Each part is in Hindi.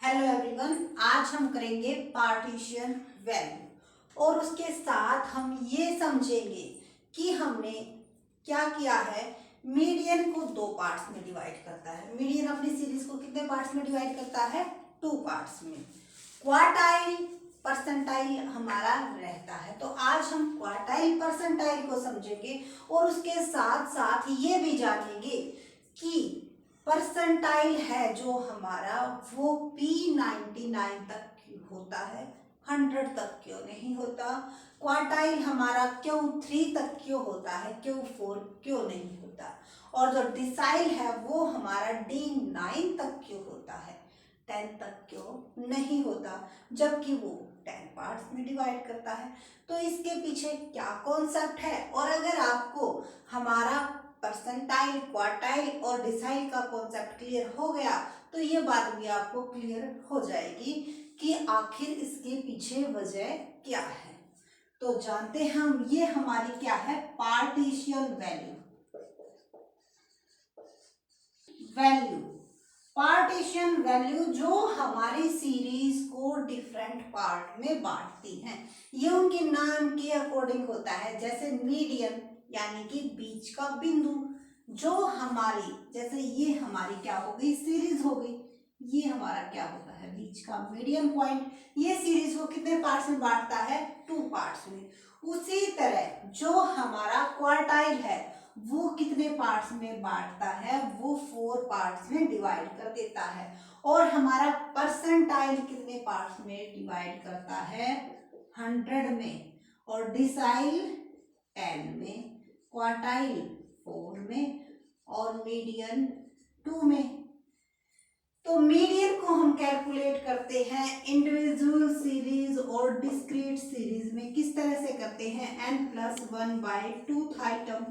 हेलो एवरीवन, आज हम करेंगे पार्टीशन वैल्यू और उसके साथ हम ये समझेंगे कि हमने क्या किया है। मीडियन को दो पार्ट्स में डिवाइड करता है। मीडियन अपनी सीरीज को कितने पार्ट्स में डिवाइड करता है? टू पार्ट्स में। क्वार्टाइल परसेंटाइल हमारा रहता है, तो आज हम क्वार्टाइल परसेंटाइल को समझेंगे और उसके साथ साथ ये भी जानेंगे कि परसेंटाइल है जो हमारा वो P99 तक होता है, 100 तक क्यों नहीं होता। क्वार्टाइल हमारा Q3 तक क्यों होता है, Q4 क्यों नहीं होता। और जो डिसाइल है वो हमारा D9 तक क्यों होता है, 10 तक क्यों नहीं होता, जबकि वो 10 पार्ट्स में डिवाइड करता है। तो इसके पीछे क्या कॉन्सेप्ट है, और अगर आपको हमारा परसेंटाइल, क्वार्टाइल और डिसाइल का कॉन्सेप्ट क्लियर हो गया तो ये बात भी आपको क्लियर हो जाएगी कि आखिर इसके पीछे वजह क्या है। तो जानते हैं हम, ये हमारी क्या है, पार्टीशन वैल्यू। पार्टीशन वैल्यू जो हमारी सीरीज को डिफरेंट पार्ट में बांटती हैं, ये उनके नाम के अकॉर्डिंग होता है। जैसे मीडियन यानी कि बीच का बिंदु, जो हमारी, जैसे ये हमारी क्या हो गई, सीरीज हो गई, ये हमारा क्या होता है, बीच का मीडियन पॉइंट। ये सीरीज को कितने पार्ट्स में बांटता है? टू पार्ट्स में। उसी तरह जो हमारा क्वार्टाइल है वो कितने पार्ट्स में बांटता है? वो 4 पार्ट्स में डिवाइड कर देता है। और हमारा परसेंटाइल कितने पार्ट्स में डिवाइड करता है? 100 में। और डिसाइल 10 में, क्वार्टाइल 4 में और मीडियन 2 में। तो मीडियन को हम कैलकुलेट करते हैं इंडिविजुअल सीरीज और डिस्क्रीट सीरीज में। किस तरह से करते हैं? n+1/2th आइटम,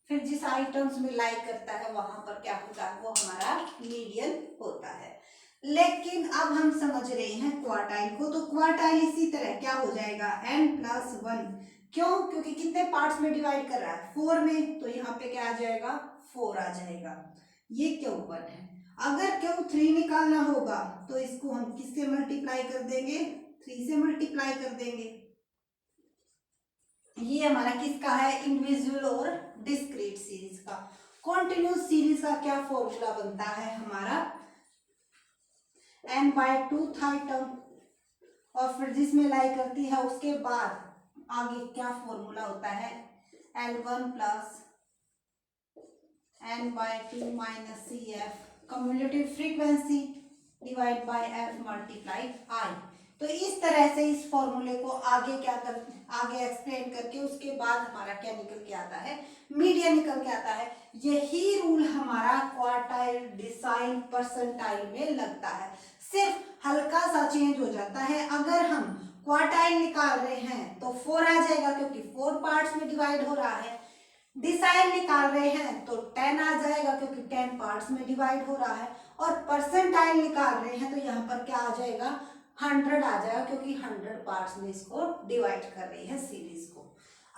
फिर जिस आइटम्स में लाई करता है वहां पर क्या होता है, वो हमारा मीडियन होता है। लेकिन अब हम समझ रहे हैं क्वार्टाइल को, तो क्वार्टाइल इसी तरह क्या हो जाएगा, n+1। क्यों? क्योंकि कितने पार्ट्स में डिवाइड कर रहा है? 4 में, तो यहाँ पे क्या आ जाएगा, 4 आ जाएगा। ये Q1 है। अगर Q3 निकालना होगा तो इसको हम किससे मल्टीप्लाई कर देंगे? 3 से मल्टीप्लाई कर देंगे। ये हमारा किसका है? इंडिविजुअल और डिस्क्रीट सीरीज का। कॉन्टिन्यूस सीरीज का क्या फॉर्मूला बनता है हमारा? n/2th आइटम, और फिर जिसमें लाई करती है उसके बाद आगे क्या फॉर्मूला होता है? L1 plus n/2 minus CF, cumulative frequency divide by F multiply I। तो इस तरह से इस फॉर्मूले को आगे क्या कर, आगे एक्सप्लेन करके उसके बाद हमारा क्या निकल के आता है? मीडियन निकल के आता है। यही रूल हमारा क्वार्टाइल, डिसाइल, परसेंटाइल में लगता है। सिर्फ हल्का सा चेंज हो जाता है। अगर हम क्वार्टाइल निकाल रहे हैं तो 4 आ जाएगा क्योंकि 4 पार्ट्स में डिवाइड हो रहा है। डिसाइल निकाल रहे हैं तो 10 आ जाएगा क्योंकि 10 पार्ट्स में डिवाइड हो रहा है। और परसेंटाइल निकाल रहे हैं तो यहाँ पर क्या आ जाएगा, 100 आ जाएगा क्योंकि 100 पार्ट्स में इसको डिवाइड कर रही है सीरीज को।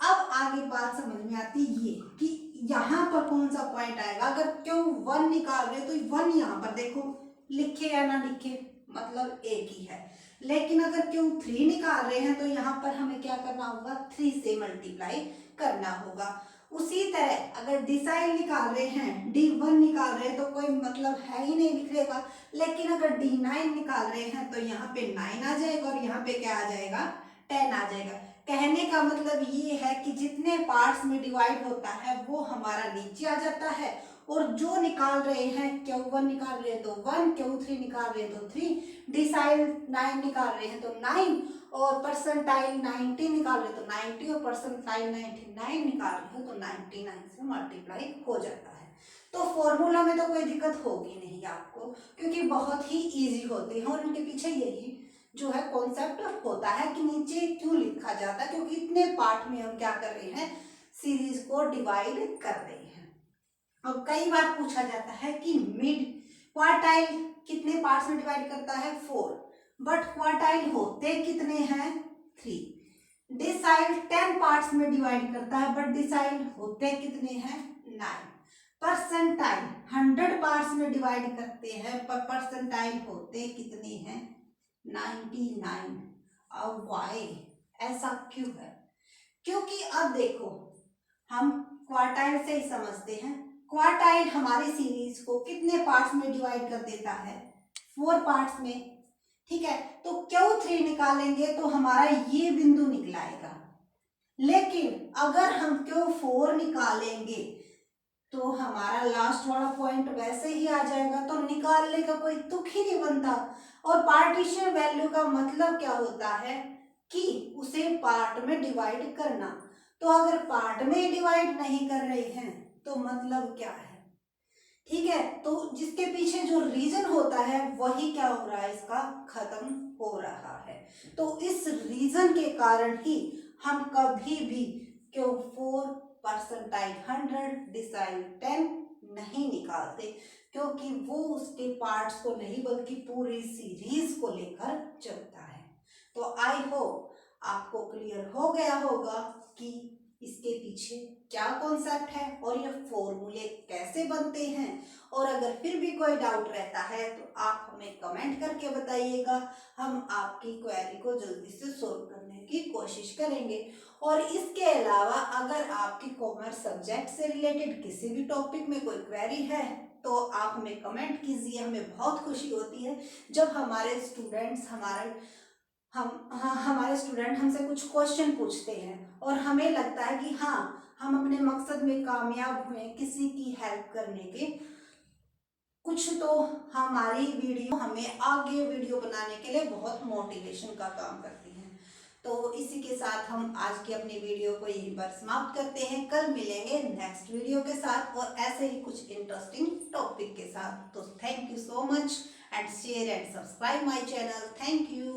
अब आगे बात समझ में आती है ये कि यहाँ पर कौन सा पॉइंट आएगा। अगर Q1 निकाल रहे तो 1 यहाँ पर देखो, लिखे या ना लिखे मतलब एक ही है। लेकिन अगर Q3 निकाल रहे हैं तो यहाँ पर हमें क्या करना होगा, 3 से मल्टीप्लाई करना होगा। उसी तरह अगर डिसाइल निकाल रहे हैं, D1 निकाल रहे हैं तो कोई मतलब है ही नहीं लिखने का। लेकिन अगर D9 निकाल रहे हैं तो यहाँ पे 9 आ जाएगा और यहाँ पे क्या आ जाएगा, 10 आ जाएगा। कहने का मतलब ये है कि जितने पार्ट्स में डिवाइड होता है वो हमारा नीचे आ जाता है। और जो निकाल रहे हैं, Q1 निकाल रहे हैं तो 1, Q3 निकाल रहे हैं तो 3, डिसाइल 9 निकाल रहे हैं तो 9, और परसेंटाइल 90 निकाल रहे तो 90, और परसेंटाइल 99 निकाल रहे हो तो 99 से मल्टीप्लाई हो जाता है। तो फॉर्मूला में तो कोई दिक्कत होगी नहीं आपको, क्योंकि बहुत ही इजी होते हैं। और उनके पीछे यही जो है कॉन्सेप्ट होता है कि नीचे क्यों लिखा जाता है, क्योंकि इतने पार्ट में हम क्या कर रहे हैं, सीरीज को डिवाइड कर रहे हैं। अब कई बार पूछा जाता है कि मिड क्वार्टाइल कितने पार्ट्स में डिवाइड करता है? 4, बट क्वार्टाइल होते कितने हैं? 3। डिसाइल 10 पार्ट्स में डिवाइड करता है बट डिसाइल होते कितने हैं? 9। परसेंटाइल 100 पार्ट्स में डिवाइड करते हैं पर परसेंटाइल होते कितने हैं? 99। अब वाई ऐसा क्यों है? क्योंकि अब देखो हम क्वार्टाइल से ही समझते हैं। क्वार्टाइल हमारी सीरीज को कितने पार्ट्स में डिवाइड कर देता है? 4 पार्ट्स में। ठीक है, तो Q3 निकालेंगे तो हमारा ये बिंदु निकलाएगा। लेकिन अगर हम Q4 निकालेंगे तो हमारा लास्ट वाला पॉइंट वैसे ही आ जाएगा, तो निकालने का कोई तुक ही नहीं बनता। और पार्टीशन वैल्यू का मतलब क्या होता है कि उसे पार्ट में डिवाइड करना। तो अगर पार्ट में डिवाइड नहीं कर रहे हैं तो मतलब क्या है? ठीक है, तो जिसके पीछे जो रीजन होता है वही क्या हो रहा है? इसका खत्म हो रहा है। तो इस रीजन के कारण ही हम कभी भी Q4 परसेंटाइल 100 डिसाइल 10 नहीं निकालते, क्योंकि वो उसके पार्ट्स को नहीं बल्कि पूरी सीरीज को लेकर चलता है। तो आई होप आपको क्लियर हो गया होगा कि इसके पीछे क्या कॉन्सेप्ट है और ये फॉर्मूले कैसे बनते हैं। और अगर फिर भी कोई डाउट रहता है तो आप हमें कमेंट करके बताइएगा, हम आपकी क्वेरी को जल्दी से सोल्व करने की कोशिश करेंगे। और इसके अलावा अगर आपकी कॉमर्स सब्जेक्ट से रिलेटेड किसी भी टॉपिक में कोई क्वेरी है तो आप हमें कमेंट कीजिए। हमें बहुत खुशी होती है जब हमारे स्टूडेंट्स हमारे स्टूडेंट हमसे कुछ क्वेश्चन पूछते हैं और हमें लगता है कि हाँ हम अपने मकसद में कामयाब हुए किसी की हेल्प करने के। कुछ तो हमारी वीडियो हमें आगे वीडियो बनाने के लिए बहुत मोटिवेशन का काम करती है। तो इसी के साथ हम आज की अपनी वीडियो को यहीं पर समाप्त करते हैं। कल मिलेंगे नेक्स्ट वीडियो के साथ और ऐसे ही कुछ इंटरेस्टिंग टॉपिक के साथ। तो thank you so much and share and subscribe my channel. Thank you.